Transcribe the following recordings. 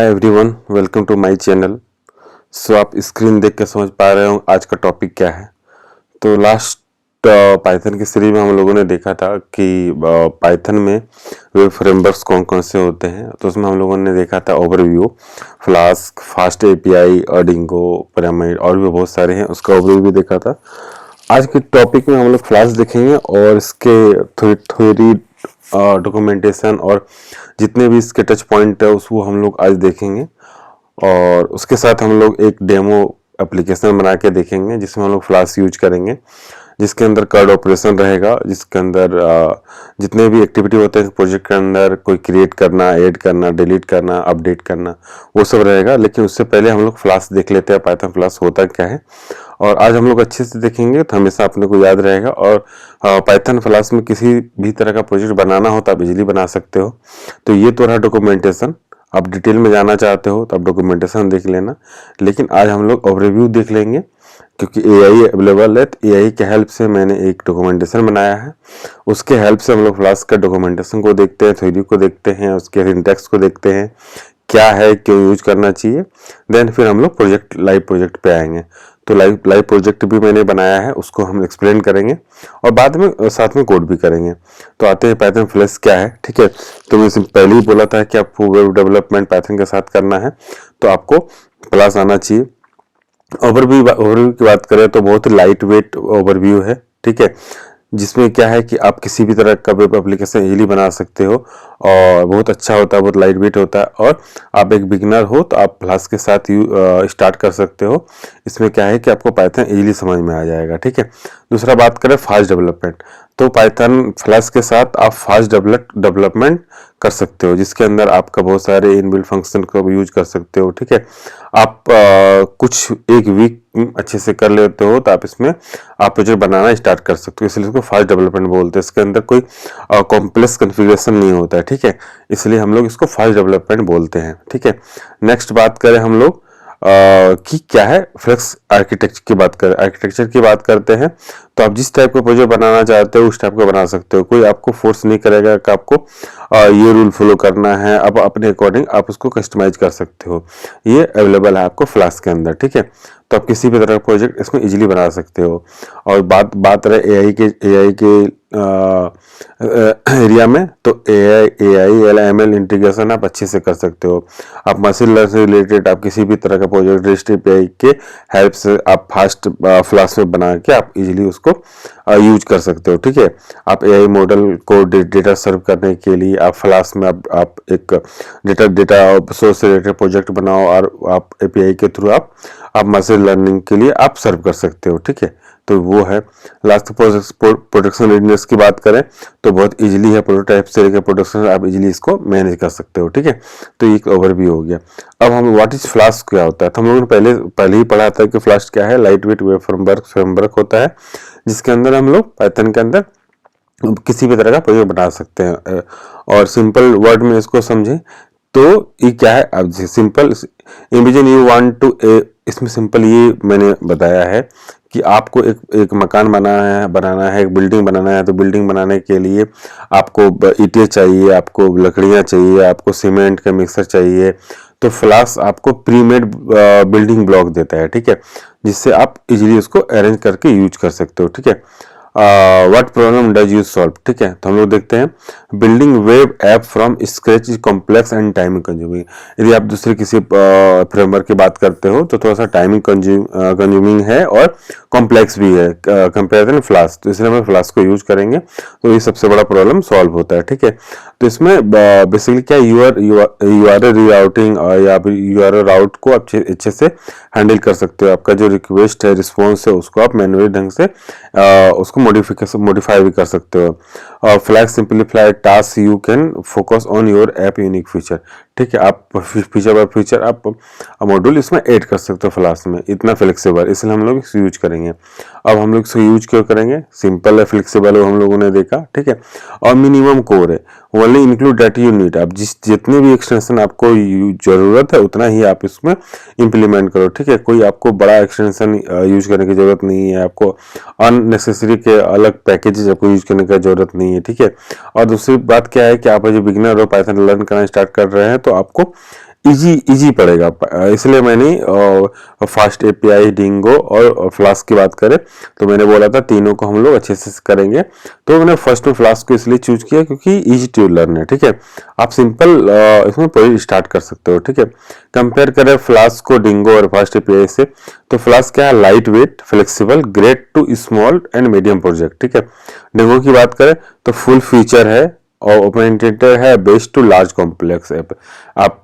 Hi everyone, welcome to my channel. So आप screen देख के समझ पा रहे हो आज का टॉपिक क्या है। तो लास्ट पाइथन की सीरीज में हम लोगों ने देखा था कि पाइथन में वेब फ्रेमवर्क्स कौन कौन से होते हैं। तो उसमें हम लोगों ने देखा था ओवरव्यू, फ्लास्क, फास्ट एपीआई, अर्डिंगो, पिरामिड और भी बहुत सारे हैं, उसका ओवरव्यू भी देखा था। आज के टॉपिक में हम लोग फ्लास्क देखेंगे और इसके थ्योरी, डॉक्यूमेंटेशन और जितने भी इसके टच पॉइंट है उसको हम लोग आज देखेंगे। और उसके साथ हम लोग एक डेमो एप्लीकेशन बना के देखेंगे जिसमें हम लोग फ्लास्क यूज करेंगे, जिसके अंदर कार्ड ऑपरेशन रहेगा, जिसके अंदर जितने भी एक्टिविटी होते हैं प्रोजेक्ट के अंदर, कोई क्रिएट करना, ऐड करना, डिलीट करना, अपडेट करना, वो सब रहेगा। लेकिन उससे पहले हम लोग फ्लास्क देख लेते हैं, पाइथन फ्लास्क होता क्या है। और आज हम लोग अच्छे से देखेंगे तो हमेशा अपने को याद रहेगा। और पाइथन फ्लास्क में किसी भी तरह का प्रोजेक्ट बनाना हो तो आप इजीली बना सकते हो। तो ये तो रहा डॉक्यूमेंटेशन। आप डिटेल में जाना चाहते हो तो आप डॉक्यूमेंटेशन देख लेना, लेकिन आज हम लोग ओवरव्यू देख लेंगे क्योंकि एआई अवेलेबल है। तो एआई के हेल्प से मैंने एक डॉक्यूमेंटेशन बनाया है, उसके हेल्प से हम लोग फ्लास्क का डॉक्यूमेंटेशन को देखते हैं, थ्योरी को देखते हैं, उसके सिंटैक्स को देखते हैं, क्या है, क्यों यूज करना चाहिए। देन फिर हम लोग लाइव प्रोजेक्ट पे आएंगे। तो लाइव प्रोजेक्ट भी मैंने बनाया है, उसको हम एक्सप्लेन करेंगे और बाद में साथ में कोड भी करेंगे। तो आते हैं पाइथन फ्लास्क क्या है। ठीक है, तो मैं पहले ही बोला था कि आपको वेब डेवलपमेंट पाइथन के साथ करना है तो आपको फ्लास्क आना चाहिए। ओवरव्यू की बात करें तो बहुत लाइट वेट ओवरव्यू है। ठीक है, जिसमें क्या है कि आप किसी भी तरह का वेब एप्लीकेशन इजीली बना सकते हो और बहुत अच्छा होता है, बहुत लाइट वेट होता है। और आप एक बिगिनर हो तो आप फ्लास्क के साथ स्टार्ट कर सकते हो। इसमें क्या है कि आपको पाइथन इजीली समझ में आ जाएगा। ठीक है, दूसरा बात करें फास्ट डेवलपमेंट, तो पाइथन फ्लास्क के साथ आप फास्ट डेवलपमेंट कर सकते हो, जिसके अंदर आपका बहुत सारे इनबिल्ट फंक्शन को यूज कर सकते हो। ठीक है, आप कुछ एक वीक अच्छे से कर लेते हो तो आप इसमें आप प्रोजेक्ट बनाना स्टार्ट कर सकते हो, इसलिए इसको फास्ट डेवलपमेंट बोलते हैं। इसके अंदर कोई कॉम्प्लेक्स कॉन्फ़िगरेशन नहीं होता है। ठीक है, इसलिए हम लोग इसको फास्ट डेवलपमेंट बोलते हैं। ठीक है, नेक्स्ट बात करें हम लोग कि क्या है फ्लेक्स आर्किटेक्चर की बात करते हैं। तो आप जिस टाइप का प्रोजेक्ट बनाना चाहते हो उस टाइप का बना सकते हो, कोई आपको फोर्स नहीं करेगा कि आपको ये रूल फॉलो करना है। अब अपने अकॉर्डिंग आप उसको कस्टमाइज कर सकते हो, ये अवेलेबल है आपको फ्लास्क के अंदर। ठीक है, तो आप किसी भी तरह का प्रोजेक्ट इसमें इजीली बना सकते हो। और बात रहे एआई के एरिया में, तो एआई एलएमएल इंटीग्रेशन आप अच्छे से कर सकते हो। आप मशीन लर्निंग से रिलेटेड आप किसी भी तरह का प्रोजेक्ट रेस्ट एपीआई के हेल्प से आप फास्ट फ्लास्क में बना के आप इजीली उसको यूज कर सकते हो। ठीक है, आप एआई मॉडल को डेटा सर्व करने के लिए आप फ्लास्क में आप एक डेटा सोर्स से रिलेटेड प्रोजेक्ट बनाओ और आप एपीआई के थ्रू आप मशीन लर्निंग के लिए आप सर्व कर सकते हो। ठीक है, तो वो है। लास्ट प्रोडक्शन रेडीनेस की बात करें तो बहुत इजीली है, प्रोटोटाइप से लेकर प्रोडक्शन आप इजीली इसको मैनेज कर सकते हो। ठीक है, तो एक ओवरव्यू हो गया। अब हम व्हाट इज फ्लास्क क्या होता है, तो हम लोगों ने पहले ही पढ़ा था कि फ्लास्क क्या है। लाइट वेट वेब फ्रेमवर्क होता है जिसके अंदर हम लोग पाइथन के अंदर किसी भी तरह का प्रोजेक्ट बना सकते हैं। और सिंपल वर्ड में इसको समझें तो ये क्या है, अब simple imagine you want to, इसमें सिंपल ये मैंने बताया है कि आपको एक मकान बनाना है, एक बिल्डिंग बनाना है। तो बिल्डिंग बनाने के लिए आपको ईंटें चाहिए, आपको लकड़ियां चाहिए, आपको सीमेंट का मिक्सर चाहिए। तो फ्लास्क आपको प्रीमेड बिल्डिंग ब्लॉक देता है। ठीक है, जिससे आप इजीली उसको अरेंज करके यूज कर सकते हो। ठीक है, what problem does you solve. ठीक है, तो हम लोग देखते हैं building web app from scratch is complex and timing consuming. यदि आप दूसरे किसी फ्रेमवर्क की बात करते हो तो थोड़ा सा टाइमिंग कंज्यूमिंग है और कॉम्प्लेक्स भी है कंपेरिजन फ्लास्क, तो इसलिए हम फ्लास्क को यूज करेंगे तो ये सबसे बड़ा प्रॉब्लम सॉल्व होता है। ठीक है, तो इसमें बेसिकली क्या यूआरएल रीराउटिंग या फिर यूआरएल राउट को आप अच्छे से हैंडल कर सकते हो। आपका जो रिक्वेस्ट है, रिस्पॉन्स है, उसको आप मैनुअली ढंग से उसको मॉडिफाई भी कर सकते हो। और Flask simplify task, you can focus on your app unique feature. ठीक है, आप फीचर बाय फीचर आप मॉड्यूल इसमें ऐड कर सकते हो फ्लास्क में, इतना फ्लेक्सिबल, इसलिए हम लोग इसको यूज करेंगे। अब हम लोग इसको यूज क्यों करेंगे, सिंपल है, फ्लेक्सिबल है, हम लोगों ने देखा। ठीक है, और मिनिमम कोर है, only include that you need. आप जितने भी एक्सटेंशन आपको जरूरत है उतना ही आप इसमें इंप्लीमेंट करो। ठीक है, कोई आपको बड़ा एक्सटेंशन यूज करने की जरूरत नहीं है, आपको अननेसेसरी के अलग पैकेजेस आपको यूज करने की जरूरत नहीं है। ठीक है, और दूसरी बात क्या है कि आप जो बिगिनर हो, पाइथन लर्न करना स्टार्ट कर रहे हैं तो आपको इजी इजी पड़ेगा। इसलिए मैंने फास्ट एपीआई, डिंगो और फ्लास्क की बात करें तो मैंने बोला था तीनों को हम लोग अच्छे से करेंगे। तो मैंने फर्स्ट में फ्लास्क को इसलिए चूज किया क्योंकि इजी टू लर्न है, ठीक है। आप सिंपल इसमें प्रोजेक्ट स्टार्ट कर सकते हो, ठीक है। कंपेयर करें फ्लास्क को डिंगो और फास्ट एपीआई से, तो फ्लास्क क्या है, lightweight, flexible, great to small and medium project, ठीक है। डिंगो की बात करें तो फुल फीचर है और ओपनटेटर है, best to large complex app. आप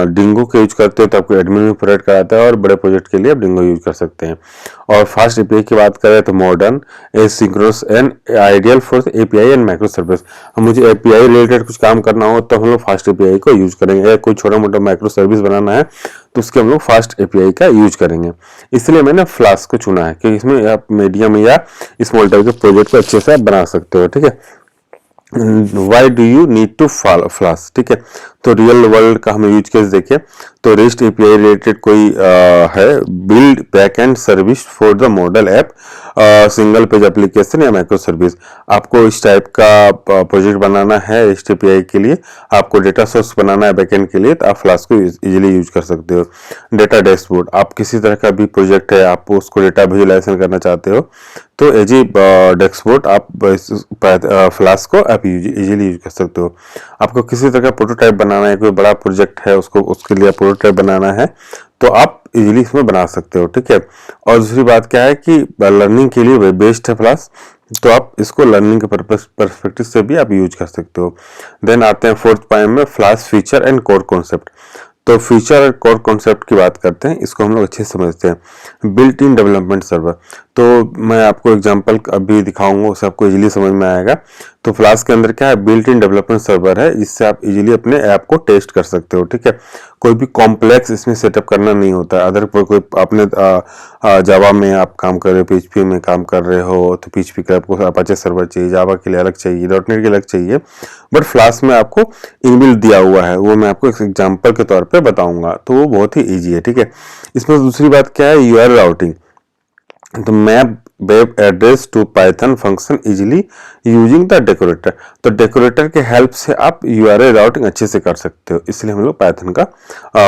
डिंगो का यूज करते हो तो आपको एडमिन भी प्रोवाइड कराता है और बड़े प्रोजेक्ट के लिए आप डिंगो यूज कर सकते हैं। और फास्ट एपीआई की बात करें तो modern, asynchronous and ideal for API and micro service. अब मुझे एपीआई रिलेटेड कुछ काम करना हो तो हम लोग फास्ट एपीआई को यूज करेंगे, या कोई छोटा मोटा माइक्रो सर्विस बनाना है तो उसके हम लोग फास्ट एपीआई का यूज करेंगे। इसलिए मैंने फ्लास्क को चुना है क्योंकि इसमें आप मीडियम या स्मॉल टाइप के प्रोजेक्ट को अच्छे से आप बना सकते हो, ठीक है। Why do you need to Flask, ठीक है। तो रियल वर्ल्ड का हम यूज केस देखें तो रेस्ट एपीआई रिलेटेड कोई है, build back and service for the model app, single page application या माइक्रो सर्विस। आपको इस टाइप का प्रोजेक्ट बनाना है रेस्ट एपीआई के लिए, आपको डेटा सोर्स बनाना है बैकएंड के लिए, तो आप फ्लास्क को इजीली यूज कर सकते हो। डेटा डैशबोर्ड, आप किसी तरह का भी प्रोजेक्ट है, आप उसको डेटा विजुअलाइजेशन करना चाहते हो तो एज ए डैशबोर्ड आप फ्लास्क को आप इजीली यूज कर सकते हो। आपको किसी तरह का प्रोटोटाइप बनाना है, कोई बड़ा प्रोजेक्ट है उसको उसके लिए प्रोटोटाइप बनाना है तो आप इजीली इसमें बना सकते हो, ठीक है। और दूसरी बात क्या है कि लर्निंग के लिए बेस्ट है फ्लास्क, तो आप इसको लर्निंग के परस्पेक्टिव से भी आप यूज कर सकते हो। देन आते हैं फोर्थ पॉइंट में, flask feature and core concept. तो फीचर और कोर कॉन्सेप्ट की बात करते हैं, इसको हम लोग अच्छे से समझते हैं। बिल्ट इन डेवलपमेंट सर्वर, तो मैं आपको एग्जांपल अभी दिखाऊंगा, उससे आपको इजीली समझ में आएगा। तो फ्लास्क के अंदर क्या है, बिल्ट इन डेवलपमेंट सर्वर है, जिससे आप इजीली अपने ऐप को टेस्ट कर सकते हो, ठीक है। कोई भी कॉम्प्लेक्स इसमें सेटअप करना नहीं होता है। अदर कोई अपने जावा में आप काम कर रहे हो, पीएचपी में काम कर रहे हो तो पीएचपी का आपको अपाचे सर्वर चाहिए, जावा के लिए अलग चाहिए, डॉटनेट के अलग चाहिए, बट फ्लास्क में आपको इनबिल्ट दिया हुआ है। वो मैं आपको एक एग्जांपल के तौर पे बताऊंगा, तो वो बहुत ही इजी है, ठीक है। इसमें दूसरी बात क्या है, यूआरएल राउटिंग। तो map web address to Python function easily using the decorator. तो डेकोरेटर के हेल्प से आप यूआरएल राउटिंग अच्छे से कर सकते हो, इसलिए हम लोग पाइथन का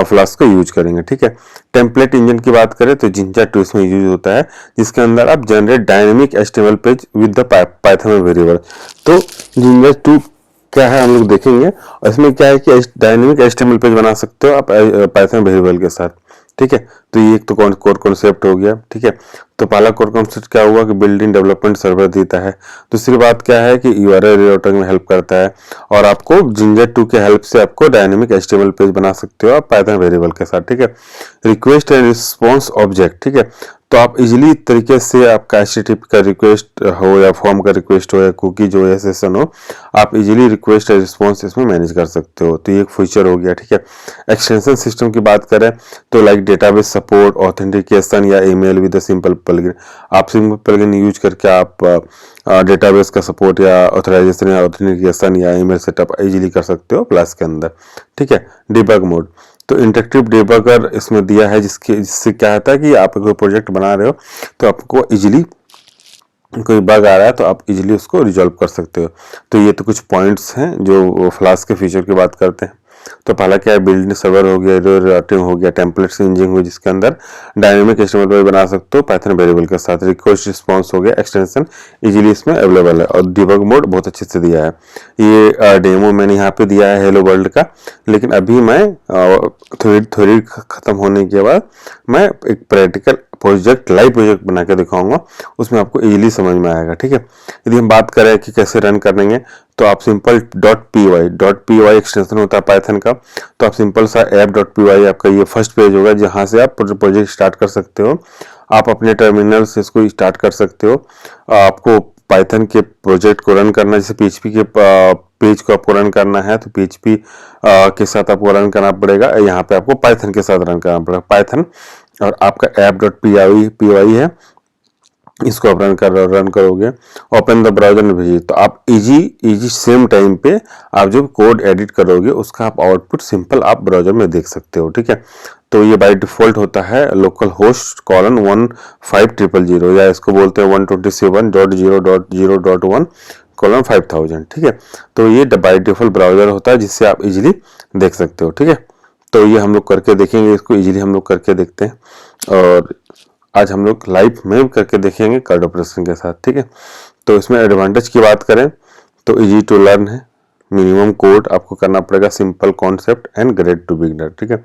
फ्लास्क को यूज करेंगे, ठीक है। टेम्पलेट इंजन की बात करें तो जिंजा 2 इसमें यूज होता है, जिसके अंदर आप generate dynamic HTML page with the Python variable. तो जिंजा 2 क्या है हम लोग देखेंगे, और इसमें क्या है कि डायनेमिक एचटीएमएल पेज बना सकते हो आप पाइथन वेरिएबल के साथ, ठीक है। तो ये एक तो कोर कॉन्सेप्ट हो गया, ठीक है। तो पहला कोर कॉन्सेप्ट क्या हुआ कि बिल्ड इन डेवलपमेंट सर्वर देता है। दूसरी बात क्या है कि यूआरएल राउटिंग में हेल्प करता है, और आपको जिंजर 2 के हेल्प से आपको डायनेमिक एचटीएमएल पेज बना सकते हो आप पाइथन वेरिएबल के साथ, ठीक है। रिक्वेस्ट एंड रिस्पॉन्स ऑब्जेक्ट, ठीक है। तो आप इजीली तरीके से आपका एचटीटीपी का रिक्वेस्ट हो या फॉर्म का रिक्वेस्ट हो या कुकीज हो या सेशन हो, आप इजीली रिक्वेस्ट और रिस्पॉन्स इसमें मैनेज कर सकते हो। तो ये एक फीचर हो गया, ठीक है। एक्सटेंशन सिस्टम की बात करें तो लाइक डेटाबेस सपोर्ट, ऑथेंटिकेशन या ईमेल विद सिंपल प्लगइन। आप सिंपल प्लगइन यूज करके आप डेटाबेस का सपोर्ट या ऑथराइजेशन या ऑथेंटिकेशन या ईमेल सेटअप इजीली कर सकते हो फ्लास्क के अंदर, ठीक है। डिबग मोड, तो इंटरेक्टिव डिबगर इसमें दिया है, जिससे क्या होता है कि आप कोई प्रोजेक्ट बना रहे हो तो आपको इजीली कोई बग आ रहा है तो आप इजीली उसको रिजॉल्व कर सकते हो। तो ये तो कुछ पॉइंट्स हैं जो फ्लास्क के फीचर की बात करते हैं। तो पहला क्या है, बिल्ड सर्वर हो गया, राउटिंग हो गया, टेम्पलेट्स इंजन हो, जिसके अंदर डायनेमिक एचटीएमएल पेज बना सकते हो पाइथन वेरिएबल के साथ। रिक्वेस्ट रिस्पॉन्स हो गया, एक्सटेंशन इजीली इसमें अवेलेबल है, और डिबग मोड बहुत अच्छे से दिया है। ये डेमो मैंने यहाँ पे दिया है हेलो वर्ल्ड का, लेकिन अभी मैं थोड़ी खत्म होने के बाद मैं एक प्रैक्टिकल प्रोजेक्ट, लाइव प्रोजेक्ट बना के दिखाऊंगा, उसमें आपको इजीली समझ में आएगा, ठीक है। यदि हम बात करें कि कैसे रन करेंगे तो आप सिंपल .py एक्सटेंशन होता है पाइथन का, तो आप सिंपल सा app.py आपका ये फर्स्ट पेज होगा जहां से आप प्रोजेक्ट स्टार्ट कर सकते हो। आप अपने टर्मिनल से इसको स्टार्ट कर सकते हो। आपको पाइथन के प्रोजेक्ट को रन करना, जैसे पीएचपी के पेज को आपको रन करना है तो पीएचपी के साथ आपको रन करना पड़ेगा, यहाँ पे आपको पाइथन के साथ रन करना पड़ेगा। पाइथन और आपका app.py है, इसको आप रन करोगे, ओपन द ब्राउजर में भेजिए, तो आप इजी सेम टाइम पे आप जो कोड एडिट करोगे उसका आप आउटपुट सिंपल आप ब्राउजर में देख सकते हो, ठीक है। तो ये बाय डिफॉल्ट होता है लोकल होस्ट कॉलन 15000, या इसको बोलते हैं 127.0.0.1 कॉलन 5000, ठीक है। तो ये बाय डिफॉल्ट ब्राउजर होता है जिससे आप इजीली देख सकते हो, ठीक है। तो ये हम लोग करके देखेंगे, इसको इजीली हम लोग करके देखते हैं और आज हम लोग लाइव में करके देखेंगे कार्ड ऑपरेशन के साथ, ठीक है। तो इसमें एडवांटेज की बात करें तो इजी टू लर्न है, मिनिमम कोड आपको करना पड़ेगा, simple concept and grade two beginner, ठीक है।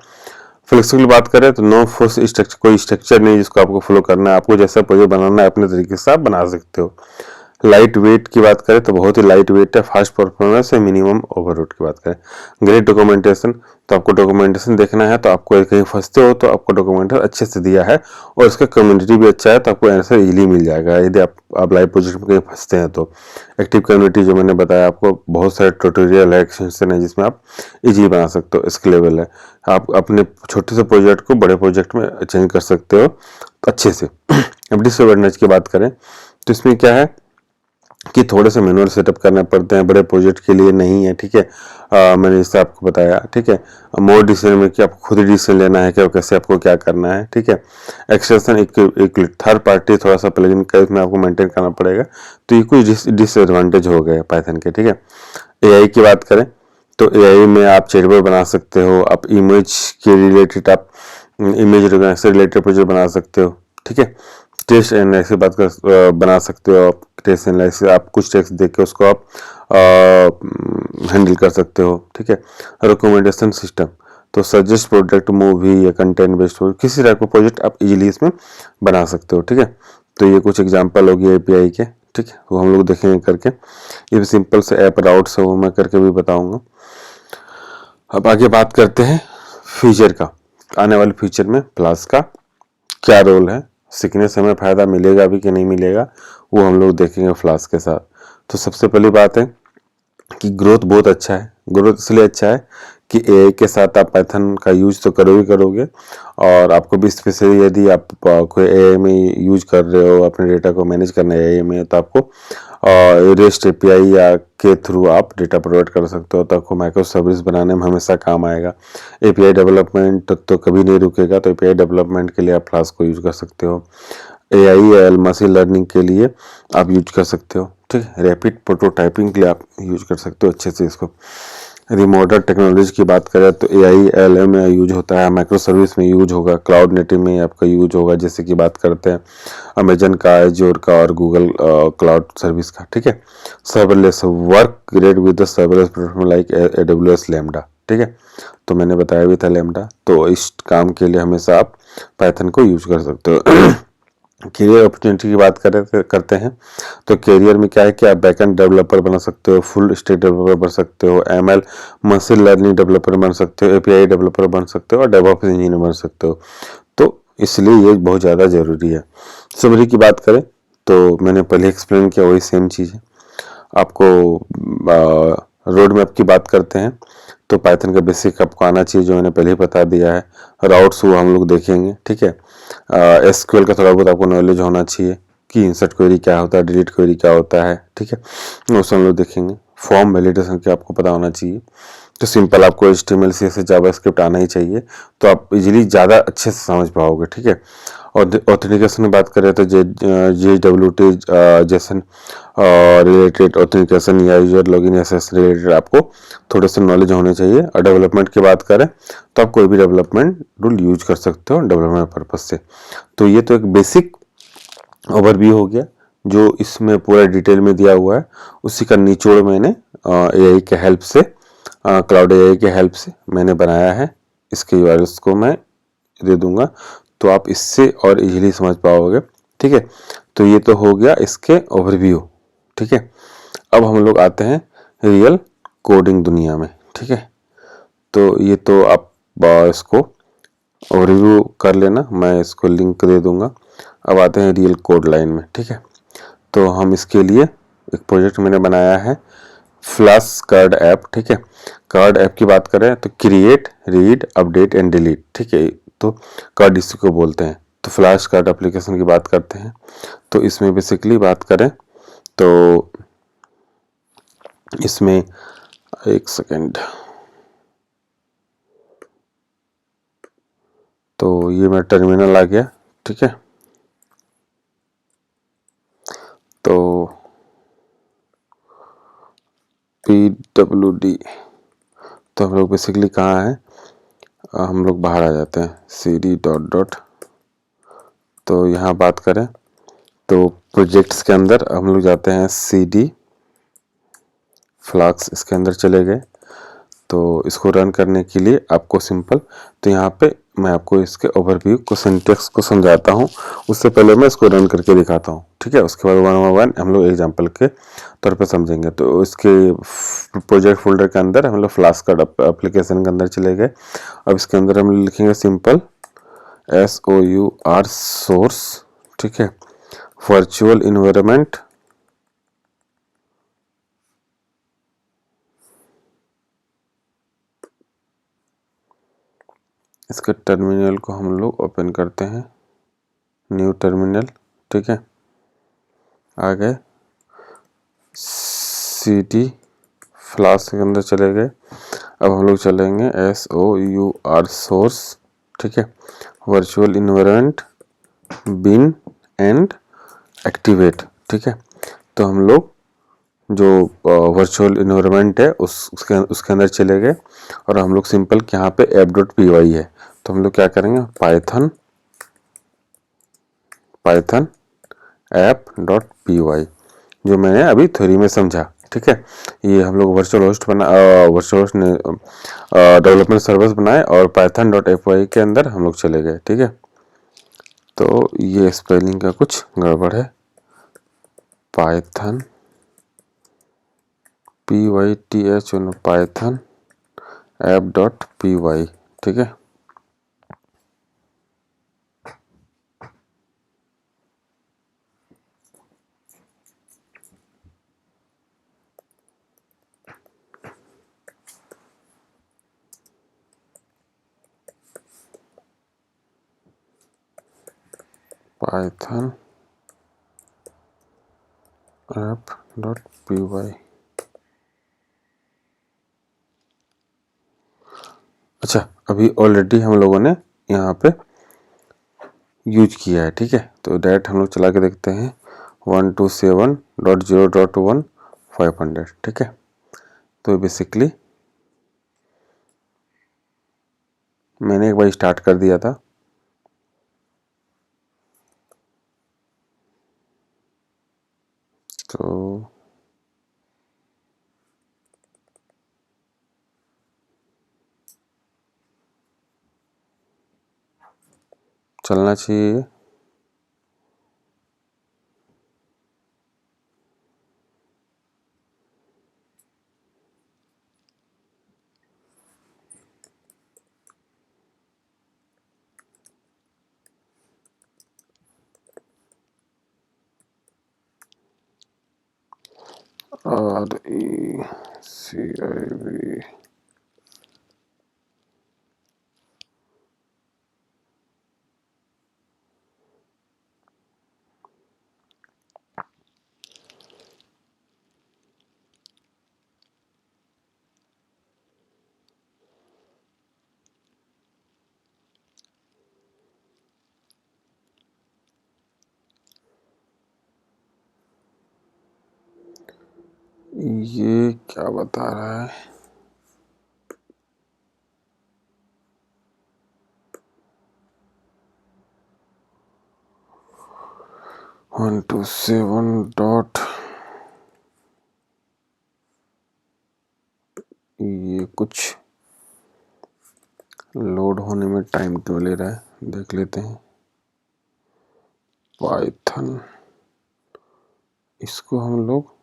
फ्लेक्सिबल बात करें तो नो फोर्स स्ट्रक्चर, कोई स्ट्रक्चर नहीं जिसको आपको फॉलो करना है, आपको जैसा प्रोजेक्ट बनाना है अपने तरीके से आप बना सकते हो। लाइट वेट की बात करें तो बहुत ही लाइट वेट है, फास्ट परफॉर्मेंस है, मिनिमम ओवरलोड की बात करें। ग्रेट डॉक्यूमेंटेशन, तो आपको डॉक्यूमेंटेशन देखना है तो आपको कहीं फंसते हो तो आपको डॉक्यूमेंटेशन अच्छे से दिया है और इसका कम्युनिटी भी अच्छा है तो आपको आंसर इजीली मिल जाएगा यदि आप लाइव प्रोजेक्ट में कहीं फंसते हैं तो। एक्टिव कम्युनिटी जो मैंने बताया आपको, बहुत सारे ट्यूटोरियल है, एक्सटेंशन है जिसमें आप इजीली बना सकते हो। स्केलेबल है, आप अपने छोटे से प्रोजेक्ट को बड़े प्रोजेक्ट में चेंज कर सकते हो अच्छे से। अब डिसएडवांटेज की बात करें तो इसमें क्या है कि थोड़े से मैनुअल सेटअप करने पड़ते हैं, बड़े प्रोजेक्ट के लिए नहीं है, ठीक है। मैंने इससे आपको बताया, ठीक है। मोर डिसीजन में कि आपको खुद ही डिसीजन लेना है कि कैसे आपको क्या करना है, ठीक है। एक्सटेंशन एक थर्ड पार्टी थोड़ा सा प्लगइन का इसमें आपको मेंटेन करना पड़ेगा, तो ये कुछ डिसएडवांटेज हो गए पाइथन के, ठीक है। एआई की बात करें तो एआई में आप चैटबॉट बना सकते हो, आप इमेज के रिलेटेड आप इमेज से रिलेटेड प्रोजेक्ट बना सकते हो, ठीक है। टेक्स्ट एनालिसिस बात कर बना सकते हो आप, टेक्स्ट एनालिसिस आप कुछ टेक्स्ट देख के उसको आप हैंडल कर सकते हो, ठीक है। रिकमेंडेशन सिस्टम, तो सजेस्ट प्रोडक्ट, मूवी या कंटेंट बेस्ड हो, किसी टाइप का प्रोजेक्ट आप इजीली इसमें बना सकते हो, ठीक है। तो ये कुछ एग्जांपल होगी एपीआई के, ठीक है, वो हम लोग देखेंगे करके। ये सिंपल से ऐप राउट्स है वो मैं करके भी बताऊंगा। अब आगे बात करते हैं फ्यूचर का, आने वाले फ्यूचर में फ्लास्क का क्या रोल है, सीखने से हमें फ़ायदा मिलेगा भी कि नहीं मिलेगा, वो हम लोग देखेंगे फ्लास्क के साथ। तो सबसे पहली बात है कि ग्रोथ बहुत अच्छा है। ग्रोथ इसलिए अच्छा है कि एआई के साथ आप पाइथन का यूज तो करोगे और आपको भी स्पेशली यदि आप कोई एआई में यूज कर रहे हो, अपने डेटा को मैनेज करना है एआई में, तो आपको रेस्ट एपीआई या के थ्रू आप डेटा प्रोवाइड कर सकते हो, तो आपको माइक्रो सर्विस बनाने में हमेशा काम आएगा। एपीआई डेवलपमेंट तो कभी नहीं रुकेगा, तो एपीआई डेवलपमेंट के लिए आप फ्लास्क को यूज कर सकते हो। एआई या मशीन लर्निंग के लिए आप यूज कर सकते हो, ठीक है। रैपिड प्रोटोटाइपिंग के लिए आप यूज कर सकते हो अच्छे से इसको। यदि मॉडर्न टेक्नोलॉजी की बात करें तो एआई एलएम में यूज होता है, माइक्रो सर्विस में यूज होगा, क्लाउड नेटिव में आपका यूज होगा, जैसे कि बात करते हैं अमेजन का, एज्योर का और गूगल क्लाउड सर्विस का, ठीक है। Serverless work great with the serverless platform like AWS lambda, ठीक है। तो मैंने बताया भी था लैम्डा, तो इस काम के लिए हमेशा आप पाइथन को यूज कर सकते हो। करियर अपॉर्चुनिटी की बात करते हैं तो करियर में क्या है कि आप बैकएंड डेवलपर बन सकते हो, फुल स्टैक डेवलपर बन सकते हो, एमएल मशीन लर्निंग डेवलपर बन सकते हो, एपीआई डेवलपर बन सकते हो और डेवऑप्स इंजीनियर बन सकते हो। तो इसलिए ये बहुत ज़्यादा ज़रूरी है। समरी की बात करें तो मैंने पहले एक्सप्लेन किया वही सेम चीज़ है। आपको रोड मैप की बात करते हैं तो पाइथन का बेसिक आपको आना चाहिए, जो मैंने पहले ही बता दिया है। राउट्स वो हम लोग देखेंगे, ठीक है। एसक्यूएल का थोड़ा बहुत आपको नॉलेज होना चाहिए कि इंसर्ट क्वेरी क्या होता है, डिलीट क्वेरी क्या होता है, ठीक है, वो सब हम लोग देखेंगे। फॉर्म वैलिडेशन की आपको पता होना चाहिए। तो सिंपल आपको HTML CSS जावास्क्रिप्ट आना ही चाहिए, तो आप इजीली ज़्यादा अच्छे से समझ पाओगे, ठीक है। और ऑथेंटिकेशन की बात करें तो JWT जेसन रिलेटेड ऑथेंटिकेशन या यूजर लॉगिन एक्सेस रिलेटेड आपको थोड़े से नॉलेज होने चाहिए। और डेवलपमेंट की बात करें तो आप कोई भी डेवलपमेंट टूल यूज कर सकते हो डेवलपमेंट पर्पज से। तो ये तो एक बेसिक ओवरव्यू हो गया जो इसमें पूरा डिटेल में दिया हुआ है, उसी का निचोड़ मैंने एआई के हेल्प से, क्लाउड एआई के हेल्प से मैंने बनाया है। इसके यूआरएल्स को मैं दे दूंगा तो आप इससे और इजीली समझ पाओगे, ठीक है। तो ये तो हो गया इसके ओवरव्यू, ठीक है। अब हम लोग आते हैं रियल कोडिंग दुनिया में, ठीक है। तो ये तो आप इसको ओवरव्यू कर लेना, मैं इसको लिंक दे दूंगा। अब आते हैं रियल कोड लाइन में, ठीक है। तो हम इसके लिए एक प्रोजेक्ट मैंने बनाया है, फ्लास्क कार्ड ऐप, ठीक है। कार्ड ऐप की बात करें तो create, read, update and delete, ठीक है। तो कार्ड इसी को बोलते हैं। तो फ्लास्क कार्ड एप्लीकेशन की बात करते हैं तो इसमें बेसिकली बात करें तो इसमें एक सेकेंड, तो ये मेरा टर्मिनल आ गया, ठीक है। तो PWD, तो हम लोग बेसिकली कहाँ हैं, हम लोग बाहर आ जाते हैं, cd डॉट डॉट। तो यहाँ बात करें तो प्रोजेक्ट्स के अंदर हम लोग जाते हैं cd फ्लास्क, इसके अंदर चले गए। तो इसको रन करने के लिए आपको सिंपल, तो यहाँ पे मैं आपको इसके ओवरव्यू को, सिंटेक्स को समझाता हूँ। उससे पहले मैं इसको रन करके दिखाता हूँ, ठीक है। उसके बाद वन बाय वन हम लोग एग्जांपल के तौर पे समझेंगे। तो इसके प्रोजेक्ट फोल्डर के अंदर हम लोग फ्लास्क का एप्लीकेशन के अंदर चले गए। अब इसके अंदर हम लिखेंगे सिंपल SOUR सोर्स, ठीक है, वर्चुअल इन्वायरमेंट, इसके टर्मिनल को हम लोग ओपन करते हैं, न्यू टर्मिनल, ठीक है। आगे cd फ्लास्क के अंदर चले गए। अब हम लोग चलेंगे SOUR सोर्स, ठीक है, virtual environment, bin and activate, ठीक है। तो हम लोग जो वर्चुअल इन्वायरमेंट है उसके अंदर चले गए और हम लोग सिंपल यहाँ पे app.py है, तो हम लोग क्या करेंगे, पाइथन app.py, जो मैंने अभी थ्योरी में समझा, ठीक है। ये हम लोग वर्चुअल होस्ट ने डेवलपमेंट सर्विस बनाए और python.py के अंदर हम लोग चले गए, ठीक है। तो ये स्पेलिंग का कुछ गड़बड़ है, पाइथन python पाइथन app.py, ठीक है। Python app.py। अच्छा, अभी ऑलरेडी हम लोगों ने यहाँ पे यूज किया है, ठीक है। तो डायरेक्ट हम लोग चला के देखते हैं 127.0.1 ठीक है। तो बेसिकली मैंने एक बार स्टार्ट कर दिया था, तो चलना चाहिए। RECIV ये क्या बता रहा है, वन टू सेवन डॉट, ये कुछ लोड होने में टाइम क्यों ले रहा है, देख लेते हैं। पाइथन, इसको हम लोग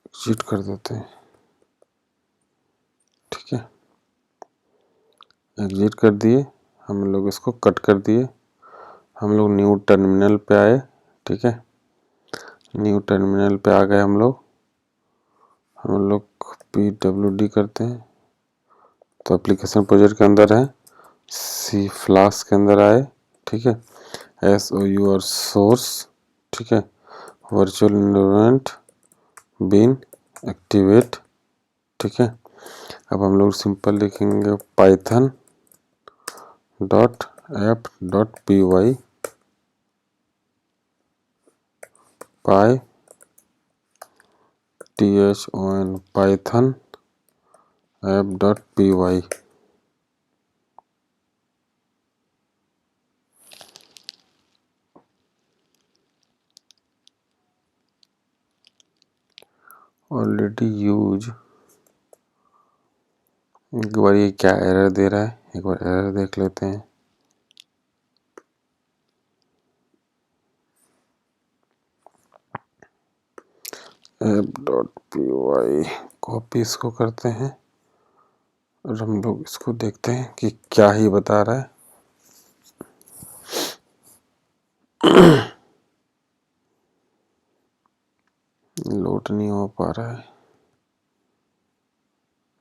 एग्जिट कर देते हैं, ठीक है। एग्जिट कर दिए, हम लोग इसको कट कर दिए, हम लोग न्यू टर्मिनल पे आए, ठीक है। न्यू टर्मिनल पे आ गए हम लोग pwd करते हैं। तो एप्लीकेशन प्रोजेक्ट के अंदर है, सी फ्लास्क के अंदर आए, ठीक है, SOUR सोर्स, ठीक है, वर्चुअल इन्वायरमेंट, बिन एक्टिवेट, ठीक है। अब हम लोग सिंपल लिखेंगे Python dot app dot py, PYTHON Python app.py, already use. एक बार ये क्या एरर दे रहा है, एक बार एरर देख लेते हैं। app.py कॉपी इसको करते हैं और हम लोग इसको देखते हैं कि क्या ही बता रहा है। लोड नहीं हो पा रहा है,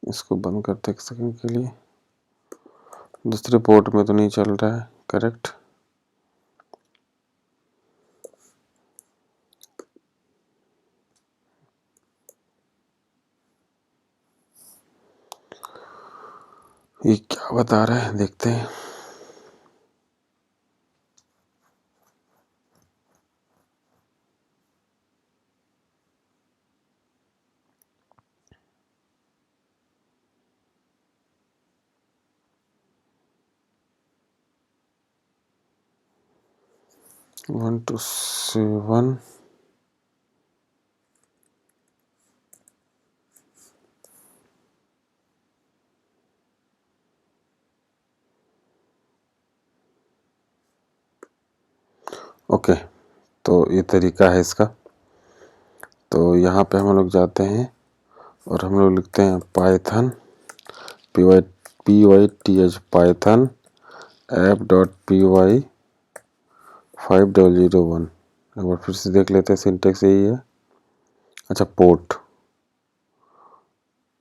इसको बंद करते एक सेकंड के लिए। दूसरे पोर्ट में तो नहीं चल रहा है, करेक्ट। ये क्या बता रहा है देखते हैं। One two seven okay. तो ये तरीका है इसका। तो यहाँ पे हम लोग जाते हैं और हम लोग लिखते हैं पाइथन pyth पाइथन app.py 5001। एक बार फिर से देख लेते हैं, सिंटेक्स यही है। अच्छा, पोर्ट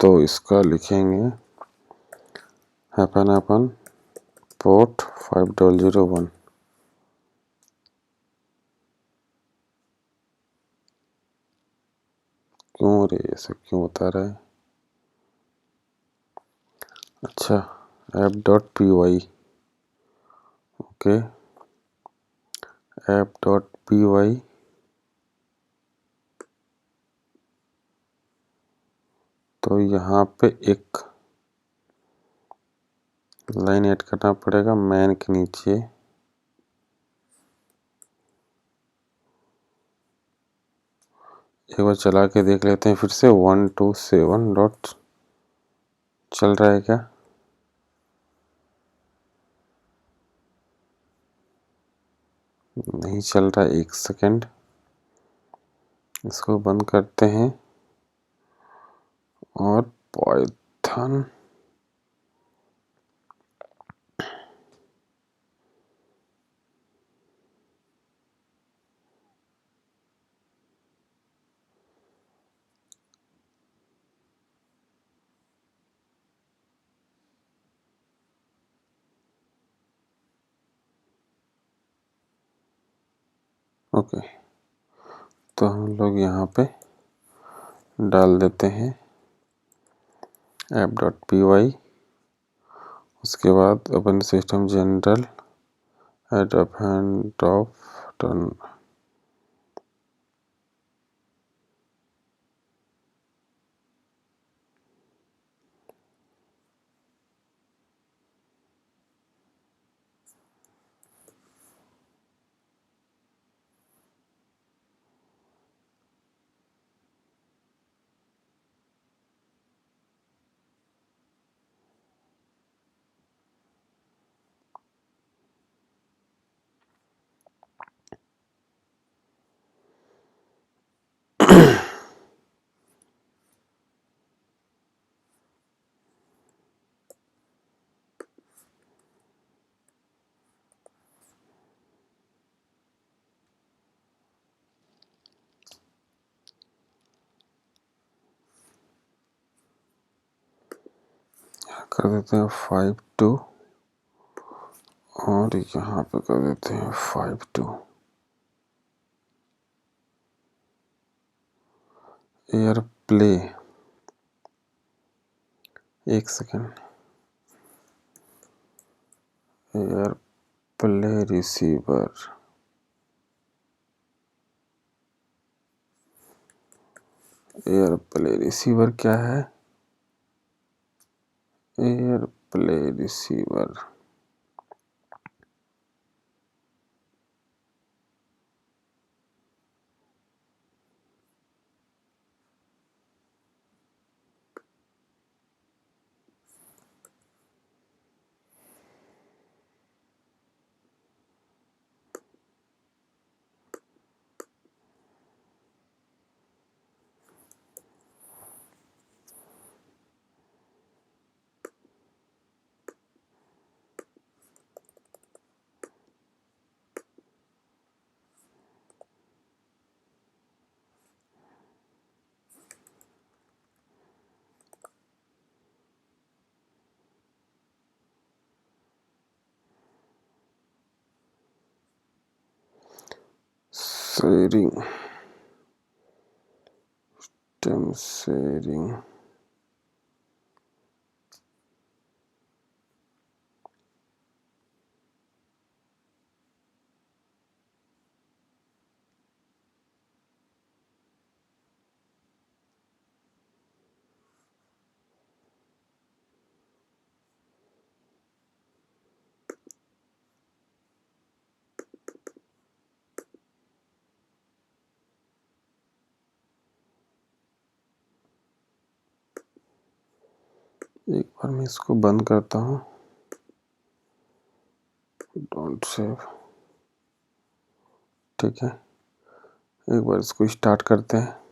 तो इसका लिखेंगे हैपन पोर्ट 5001। क्यों रे ऐसा क्यों बता रहा है? अच्छा, app.py ओके, app.py तो यहाँ पे एक लाइन ऐड करना पड़ेगा मैन के नीचे। एक बार चला के देख लेते हैं फिर से। 127 डॉट चल रहा है क्या? नहीं चल रहा है, एक सेकेंड इसको बंद करते हैं और पाइथन ओके। तो हम लोग यहाँ पे डाल देते हैं app.py। उसके बाद open system general at of turn. कर देते हैं 52 और यहाँ पे कर देते हैं 52। एयर प्ले, एक second, air play receiver. Air play receiver क्या है? Air play receiver sharing, stem sharing, एक बार मैं इसको बंद करता हूँ, डोंट सेव। ठीक है, एक बार इसको स्टार्ट करते हैं।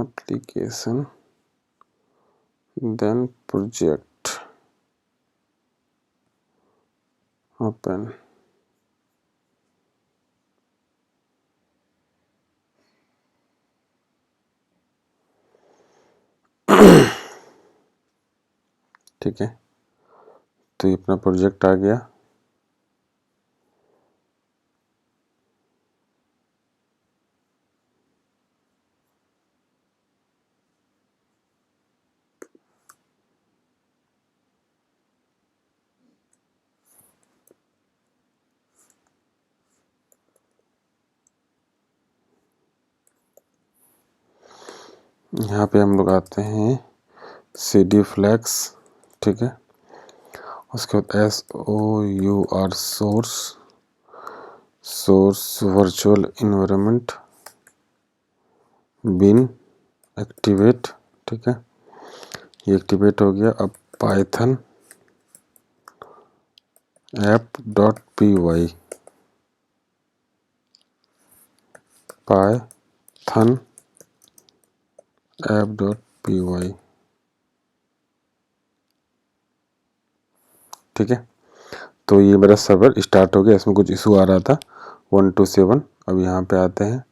Application, then project, open. ठीक है, तो ये अपना प्रोजेक्ट आ गया। यहाँ पे हम लोग आते हैं CD फ्लैक्स। ठीक है, उसके बाद SOUR source, source virtual environment, bin activate. ठीक है, ये एक्टिवेट हो गया। अब पाइथन app.py, पाइथन app.py। ठीक है, तो ये मेरा सर्वर स्टार्ट हो गया। इसमें कुछ इशू आ रहा था 127। अब यहाँ पे आते हैं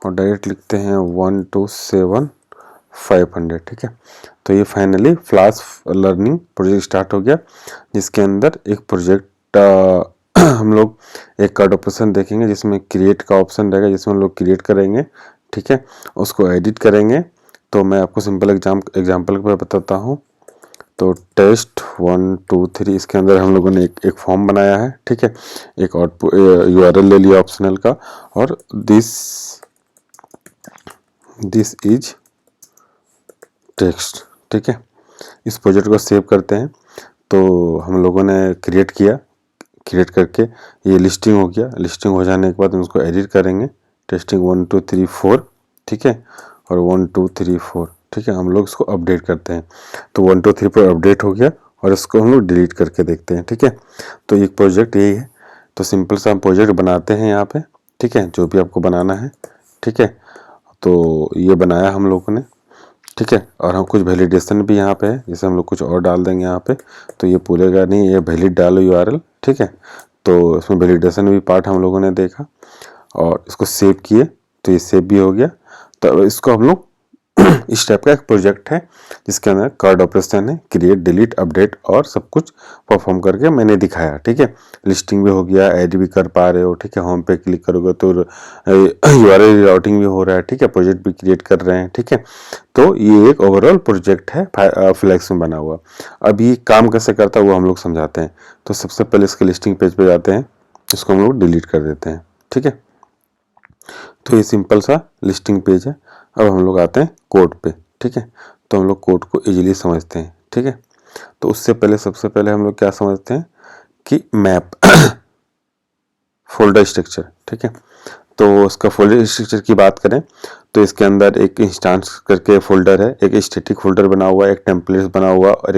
और डायरेक्ट लिखते हैं 127,500। ठीक है, तो ये finally flush learning project start हो गया, जिसके अंदर एक प्रोजेक्ट हम लोग एक कार्ड ऑपरेशन देखेंगे जिसमें क्रिएट का ऑप्शन रहेगा, जिसमें हम लोग क्रिएट करेंगे। ठीक है, उसको एडिट करेंगे। तो मैं आपको सिंपल एग्जाम्पल पर बताता हूँ। तो टेस्ट 1 2 3, इसके अंदर हम लोगों ने एक फॉर्म बनाया है। ठीक है, एक आउटपुट URL ले लिया ऑप्शनल का, और दिस इज टेक्स्ट। ठीक है, इस प्रोजेक्ट को सेव करते हैं। तो हम लोगों ने क्रिएट किया, क्रिएट करके ये लिस्टिंग हो गया। लिस्टिंग हो जाने के बाद हम उसको एडिट करेंगे। टेस्टिंग 1 2 3 4। ठीक है, और 1 2 3 4। ठीक है, हम लोग इसको अपडेट करते हैं। तो 1 2 3 4 अपडेट हो गया, और इसको हम लोग डिलीट करके देखते हैं। ठीक है, तो एक प्रोजेक्ट यही है। तो सिंपल सा हम प्रोजेक्ट बनाते हैं यहाँ पे। ठीक है, जो भी आपको बनाना है। ठीक है, तो ये बनाया हम लोगों ने। ठीक है, और हम कुछ वैलिडेशन भी यहाँ पे है, जैसे हम लोग कुछ और डाल देंगे यहाँ पे। तो ये पूरेगा नहीं, ये वैलिड डालो URL। ठीक है, तो इसमें वैलिडेशन भी पार्ट हम लोगों ने देखा, और इसको सेव किए। तो ये सेव भी हो गया। तो इसको हम लोग इस टाइप का एक प्रोजेक्ट है, जिसके अंदर कार्ड ऑपरेशन है, क्रिएट डिलीट अपडेट और सब कुछ परफॉर्म करके मैंने दिखाया। ठीक है, लिस्टिंग भी हो गया, ऐड भी कर पा रहे हो। ठीक है, होम पे क्लिक करोगे तो URL राउटिंग भी हो रहा है। ठीक है, प्रोजेक्ट भी क्रिएट कर रहे हैं। ठीक है, तो ये एक ओवरऑल प्रोजेक्ट है फ्लैक्स में बना हुआ। अब ये काम कैसे करता है वो हम लोग समझाते हैं। तो सबसे पहले इसके लिस्टिंग पेज पे जाते हैं, इसको हम लोग डिलीट कर देते हैं। ठीक है, तो ये सिंपल सा लिस्टिंग पेज है। अब हम लोग आते हैं कोड पे। ठीक है, तो हम लोग कोड को इजीली समझते हैं। ठीक है, तो उससे पहले सबसे पहले हम लोग क्या समझते हैं कि मैप फोल्डर स्ट्रक्चर। ठीक है, तो उसका फोल्डर स्ट्रक्चर की बात करें तो इसके अंदर एक इंस्टेंस करके फोल्डर है, एक स्टैटिक फोल्डर बना हुआ है, एक टेम्पलेट बना हुआ है, और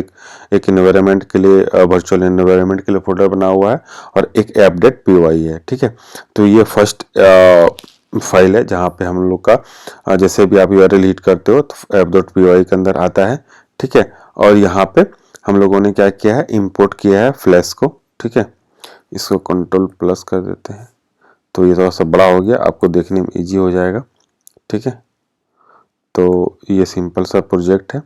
एक एनवायरनमेंट के लिए वर्चुअल एनवायरनमेंट के लिए फोल्डर बना हुआ है, और एक app.py है। ठीक है, तो ये फर्स्ट फाइल है जहाँ पे हम लोग का जैसे भी आप URL हिट करते हो तो app.py के अंदर आता है। ठीक है। और यहाँ पे हम लोगों ने क्या किया है, इंपोर्ट किया है फ्लैश को, ठीक है। इसको कंट्रोल प्लस कर देते हैं तो ये थोड़ा सा बड़ा हो गया, आपको देखने में इजी हो जाएगा, ठीक है। तो ये सिंपल सा प्रोजेक्ट है।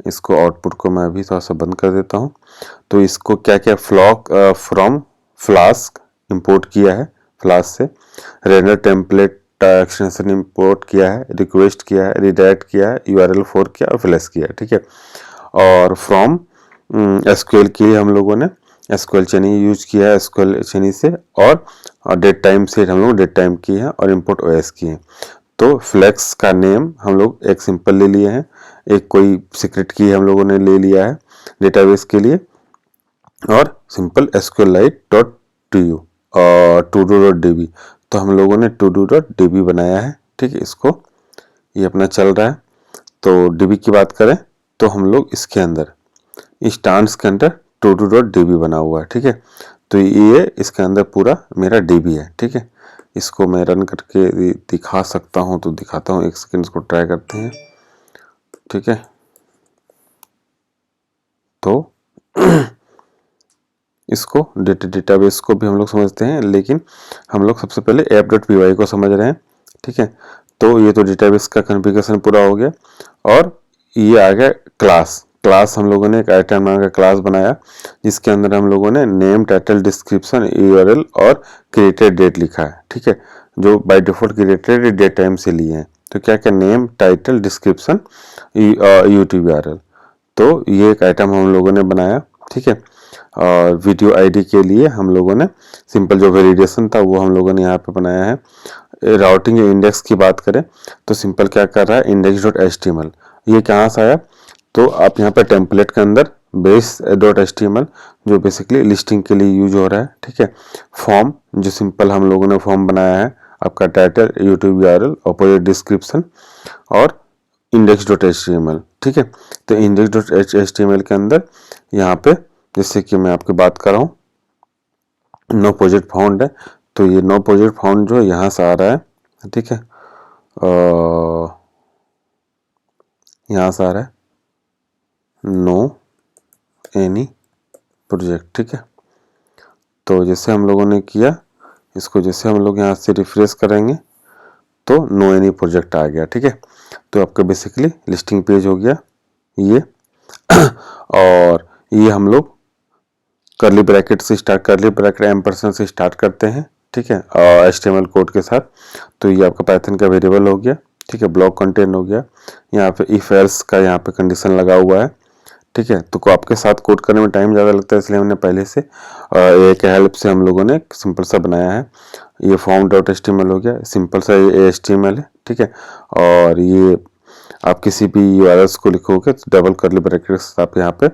इसको आउटपुट को मैं अभी थोड़ा सा बंद कर देता हूँ। तो इसको क्या क्या फ्रॉम फ्लास्क इंपोर्ट किया है, फ्लास्क से रेंडर टेम्पलेट एक्सटेंशन इंपोर्ट किया है, रिक्वेस्ट किया है, रिडायरेक्ट किया है, URL फोर किया और फ्लैश किया है, ठीक है। और फ्रॉम SQL के लिए हम लोगों ने SQL चेनी यूज किया है, SQL चेनी से, और डेट टाइम से हम लोग डेट टाइम किए हैं और इंपोर्ट OS किए हैं। तो फ्लेक्स का नेम हम लोग एक सिंपल ले लिए हैं, एक कोई सीक्रेट की हम लोगों ने ले लिया है डेटाबेस के लिए, और सिंपल SQLite.to और todo.db। तो हम लोगों ने todo.db बनाया है, ठीक है। इसको ये अपना चल रहा है। तो db की बात करें तो हम लोग इसके अंदर इंस्टांस के अंदर todo.db बना हुआ है, ठीक है। तो ये इसके अंदर पूरा मेरा db है, ठीक है। इसको मैं रन करके दिखा सकता हूँ तो दिखाता हूँ, एक सेकंड इसको ट्राई करते हैं, ठीक है। तो इसको डेटाबेस को भी हम लोग समझते हैं, लेकिन हम लोग सबसे पहले app.py को समझ रहे हैं, ठीक है। तो ये तो डेटाबेस का कॉन्फ़िगरेशन पूरा हो गया। और ये आ गया क्लास हम लोगों ने एक आइटम नाम का क्लास बनाया, जिसके अंदर हम लोगों ने नेम, टाइटल, डिस्क्रिप्शन, URL और क्रिएटेड डेट लिखा है, ठीक है। जो by default created date time से लिए हैं। तो क्या क्या name, title, description, YouTube URL। तो ये एक आइटम हम लोगों ने बनाया, ठीक है। और वीडियो ID के लिए हम लोगों ने सिंपल जो वेलिडेशन था वो हम लोगों ने यहाँ पे बनाया है। राउटिंग या इंडेक्स की बात करें तो सिंपल क्या कर रहा है, index.html। ये कहाँ से आया, तो आप यहाँ पे टेम्पलेट के अंदर base.html जो बेसिकली लिस्टिंग के लिए यूज हो रहा है, ठीक है। फॉर्म जो सिंपल हम लोगों ने फॉर्म बनाया है, आपका title, YouTube URL, opposite description और index.html, ठीक है। तो index.html के अंदर यहाँ पे जैसे कि मैं आपकी बात कर रहा हूँ, नो प्रोजेक्ट फाउंड है, तो ये नो प्रोजेक्ट फाउंड जो है यहाँ से आ रहा है, ठीक है। यहाँ से आ रहा है नो एनी प्रोजेक्ट, ठीक है। तो जैसे हम लोगों ने किया, इसको जैसे हम लोग यहाँ से रिफ्रेश करेंगे तो नो एनी प्रोजेक्ट आ गया, ठीक है। तो आपका बेसिकली लिस्टिंग पेज हो गया ये। और ये हम लोग करली ब्रैकेट से स्टार्ट, करली ब्रैकेट एम्परसेंड से स्टार्ट करते हैं, ठीक है, HTML कोड के साथ। तो ये आपका पाइथन का वेरिएबल हो गया, ठीक है। ब्लॉक कंटेंट हो गया, यहाँ पे इफ एल्स का यहाँ पे कंडीशन लगा हुआ है, ठीक है। तो आपके साथ कोड करने में टाइम ज़्यादा लगता है, इसलिए हमने पहले से एक हेल्प से हम लोगों ने सिंपल सा बनाया है। ये form.html हो गया, सिंपल सा ये HTML है, ठीक है। और ये आप किसी भी URLs को लिखोगे तो डबल करली ब्रैकेट आप यहाँ पे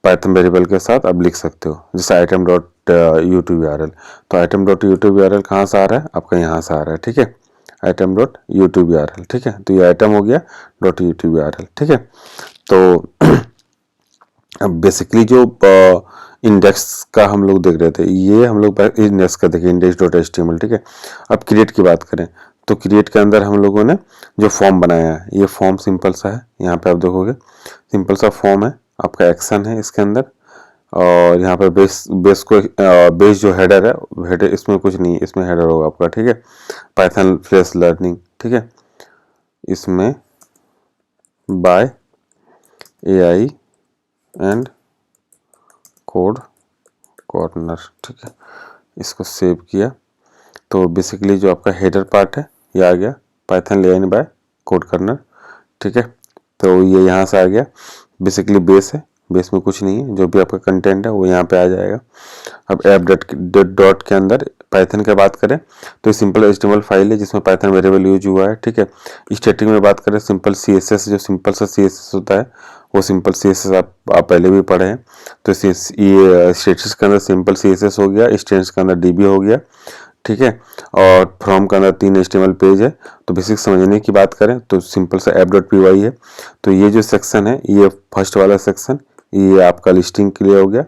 पाइथन वेरिएबल के साथ आप लिख सकते हो, जैसे item.YouTube URL। तो item.YouTube URL कहाँ से आ रहा है, आपका यहाँ से आ रहा है, ठीक है, item.YouTube URL, ठीक है। तो ये आइटम हो गया .YouTube URL, ठीक है। तो अब बेसिकली जो इंडेक्स का हम लोग देख रहे थे, ये हम लोग इंडेक्स का देखें, index.html, ठीक है। अब क्रिएट की बात करें तो क्रिएट के अंदर हम लोगों ने जो फॉर्म बनाया है, ये फॉर्म सिंपल सा है, यहाँ पे आप देखोगे सिंपल सा फॉर्म है, आपका एक्शन है इसके अंदर। और यहाँ पे बेस जो हेडर है, हेडर इसमें कुछ नहीं, इसमें हेडर होगा आपका, ठीक है, पाइथन फ्लैश लर्निंग, ठीक है। इसमें by AI and code corner, ठीक है। इसको सेव किया तो बेसिकली जो आपका हेडर पार्ट है ये आ गया, Python learn by code corner, ठीक है। तो ये यहाँ से आ गया, बेसिकली बेस है, बेस में कुछ नहीं है, जो भी आपका कंटेंट है वो यहाँ पे आ जाएगा। अब ऐप के अंदर पाइथन की बात करें तो सिंपल HTML फाइल है जिसमें पाइथन वेरिएबल यूज हुआ है, ठीक है। स्टैटिक में बात करें सिंपल CSS, जो सिंपल सा CSS होता है वो सिंपल CSS आप पहले भी पढ़े हैं। तो ये स्टेटस के अंदर सिंपल CSS हो गया, स्टेटस के अंदर DB हो गया, ठीक है। और फ्रॉम के अंदर 3 HTML पेज है। तो बेसिक समझने की बात करें तो सिंपल सा app.py है। तो ये जो सेक्शन है, ये फर्स्ट वाला सेक्शन, ये आपका लिस्टिंग के लिए हो गया।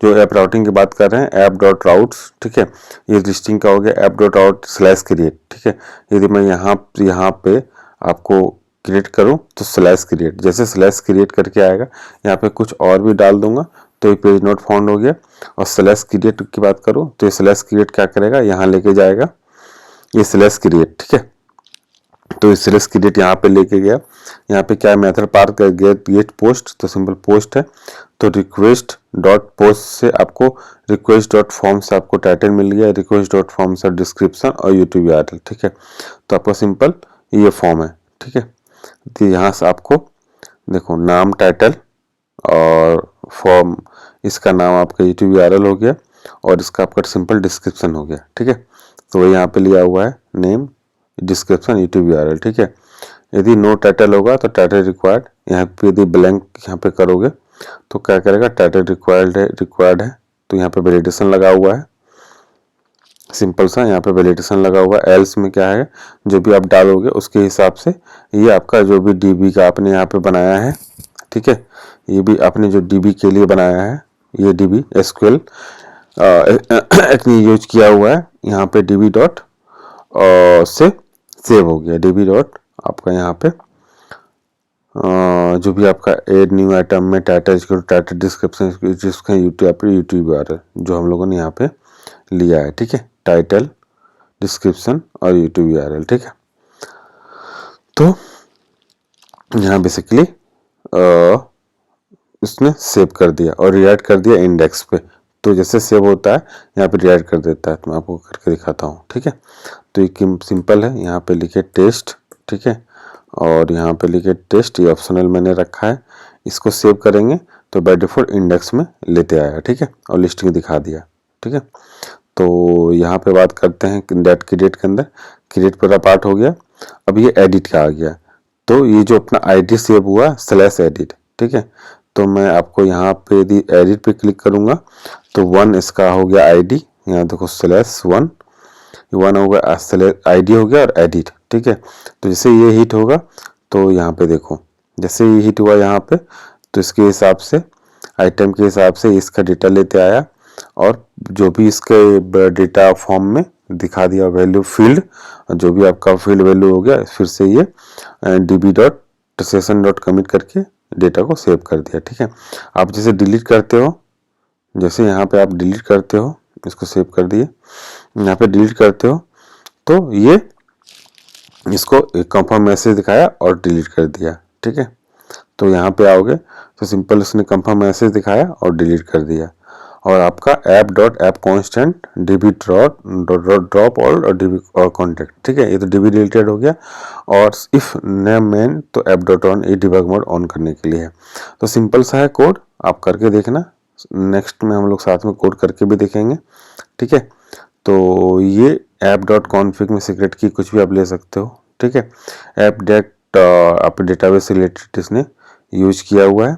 जो ऐप राउटिंग की बात कर रहे हैं, app.routes, ठीक है, ये लिस्टिंग का हो गया। app.route/create, ठीक है। यदि मैं यहाँ पे आपको क्रिएट करूं तो स्लैश क्रिएट, जैसे स्लैश क्रिएट करके आएगा यहाँ पे कुछ और भी डाल दूंगा तो ये पेज नॉट फाउंड हो गया। और स्लैश क्रिएट की बात करूं तो ये स्लैश क्रिएट क्या करेगा, यहाँ लेके जाएगा ये स्लैश क्रिएट, ठीक है। तो स्लैश क्रिएट यहाँ पे लेके गया, यहाँ पे क्या मेथड पार कर गेट पोस्ट, तो सिंपल पोस्ट है। तो रिक्वेस्ट डॉट पोस्ट से आपको रिक्वेस्ट डॉट फॉर्म से आपको टाइटल मिल गया, रिक्वेस्ट डॉट फॉर्म से डिस्क्रिप्शन और यूट्यूब URL, ठीक है। तो आपका सिंपल ये फॉर्म है, ठीक है। तो यहाँ से आपको देखो नाम टाइटल और फॉर्म, इसका नाम आपका यूट्यूब URL हो गया और इसका आपका सिंपल डिस्क्रिप्शन हो गया, ठीक है। तो वो यहाँ पे लिया हुआ है नेम डिस्क्रिप्शन यूट्यूब URL, ठीक है। यदि नो टाइटल होगा तो टाइटल रिक्वायर्ड, यहाँ पे यदि ब्लैंक यहाँ पे करोगे तो क्या करेगा, टाइटल रिक्वायर्ड है तो यहाँ पे वैलिडेशन लगा हुआ है, सिंपल सा यहाँ पे वैलिडेशन लगा हुआ है। एल्स में क्या है, जो भी आप डालोगे उसके हिसाब से ये आपका जो भी DB का आपने यहाँ पे बनाया है, ठीक है, ये भी आपने जो DB के लिए बनाया है, ये DB SQL यूज किया हुआ है, यहाँ पे DB डॉट से सेव हो गया, DB डॉट आपका यहाँ पे जो भी आपका एड न्यू आइटम में टाइटल डिस्क्रिप्शन यूट्यूब URL जो हम लोगों ने यहाँ पे लिया है, ठीक है, टाइटल डिस्क्रिप्शन और यूट्यूब URL, ठीक है। तो यहाँ बेसिकली इसने सेव कर दिया और रिएक्ट कर दिया इंडेक्स पे। तो जैसे सेव होता है यहाँ पे रिएक्ट कर देता है, तो मैं आपको करके दिखाता हूँ, ठीक है। तो ये सिंपल है, यहाँ पे लिखे टेस्ट, ठीक है, और यहाँ पे लिखे टेस्ट, ये ऑप्शनल मैंने रखा है। इसको सेव करेंगे तो बाय डिफॉल्ट इंडेक्स में लेते आया, ठीक है, और लिस्टिंग दिखा दिया, ठीक है। तो यहाँ पे बात करते हैं डेट क्रिएट के अंदर, क्रिएट पूरा पार्ट हो गया। अब ये एडिट का आ गया, तो ये जो अपना ID सेव हुआ स्लैश एडिट, ठीक है। तो मैं आपको यहाँ पे यदि एडिट पे क्लिक करूँगा तो 1 इसका हो गया ID, यहाँ देखो /1 हो गया, ID हो गया और एडिट, ठीक है। तो जैसे ये हिट होगा तो यहाँ पे देखो, जैसे ये हिट हुआ यहाँ पे तो इसके हिसाब से आइटम के हिसाब से इसका डेटा लेते आया और जो भी इसके डेटा फॉर्म में दिखा दिया वैल्यू फील्ड, जो भी आपका फील्ड वैल्यू हो गया, फिर से ये DB dot session dot commit करके डेटा को सेव कर दिया, ठीक है। आप जैसे डिलीट करते हो, जैसे यहाँ पे आप डिलीट करते हो, इसको सेव कर दिए, यहाँ पे डिलीट करते हो तो ये इसको कंफर्म मैसेज दिखाया और डिलीट कर दिया, ठीक है। तो यहाँ पे आओगे तो सिंपल उसने कंफर्म मैसेज दिखाया और डिलीट कर दिया। और आपका ऐप कॉन्स्टेंट DB ड्रॉप और DB कॉन्टेक्ट, ठीक है, ये तो DB डिलीटेड हो गया। और इफ नेम मेन तो ऐप डॉट ऑन, ये डिबग मोड ऑन करने के लिए है। तो सिंपल सा है कोड, आप करके देखना, नेक्स्ट में हम लोग साथ में कोड करके भी देखेंगे, ठीक है। तो ये ऐप डॉट कॉन्फिग में सीक्रेट की कुछ भी आप ले सकते हो, ठीक है। ऐप डेट आप डेटाबेस से रिलेटेड इसने यूज किया हुआ है।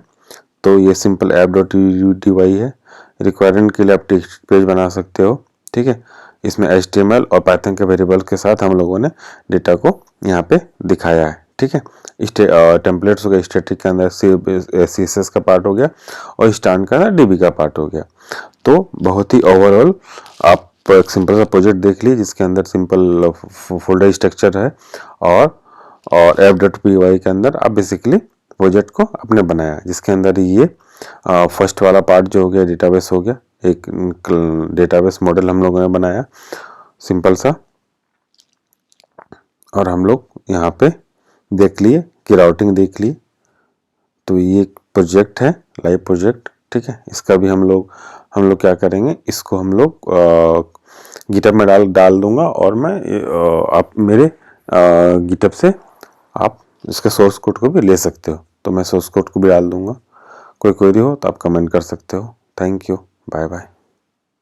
तो ये सिंपल ऐप डॉट UDY है, रिक्वायरमेंट के लिए आप टेक्स्ट पेज बना सकते हो, ठीक है। इसमें HTML और पाइथन के वेरिएबल के साथ हम लोगों ने डेटा को यहाँ पे दिखाया है, ठीक है। टेम्पलेट्स हो गया, स्टैटिक के अंदर CSS का पार्ट हो गया और स्टैंड का अंदर DB का पार्ट हो गया। तो बहुत ही ओवरऑल आप एक सिंपल सा प्रोजेक्ट देख लीजिए जिसके अंदर सिंपल फोल्डर स्ट्रक्चर है और app.py के अंदर आप बेसिकली प्रोजेक्ट को आपने बनाया, जिसके अंदर ये फर्स्ट वाला पार्ट जो हो गया डेटाबेस हो गया, एक डेटाबेस मॉडल हम लोगों ने बनाया सिंपल सा। और हम लोग यहाँ पे देख लिए कि राउटिंग देख ली। तो ये प्रोजेक्ट है, लाइव प्रोजेक्ट, ठीक है। इसका भी हम लोग क्या करेंगे, इसको हम लोग गिटहब में डाल दूंगा और मैं आप मेरे गिटहब से आप इसके सोर्स कोड को भी ले सकते हो। तो मैं सोर्स कोड को भी डाल दूंगा, कोई क्वेरी हो तो आप कमेंट कर सकते हो। Thank you, bye bye.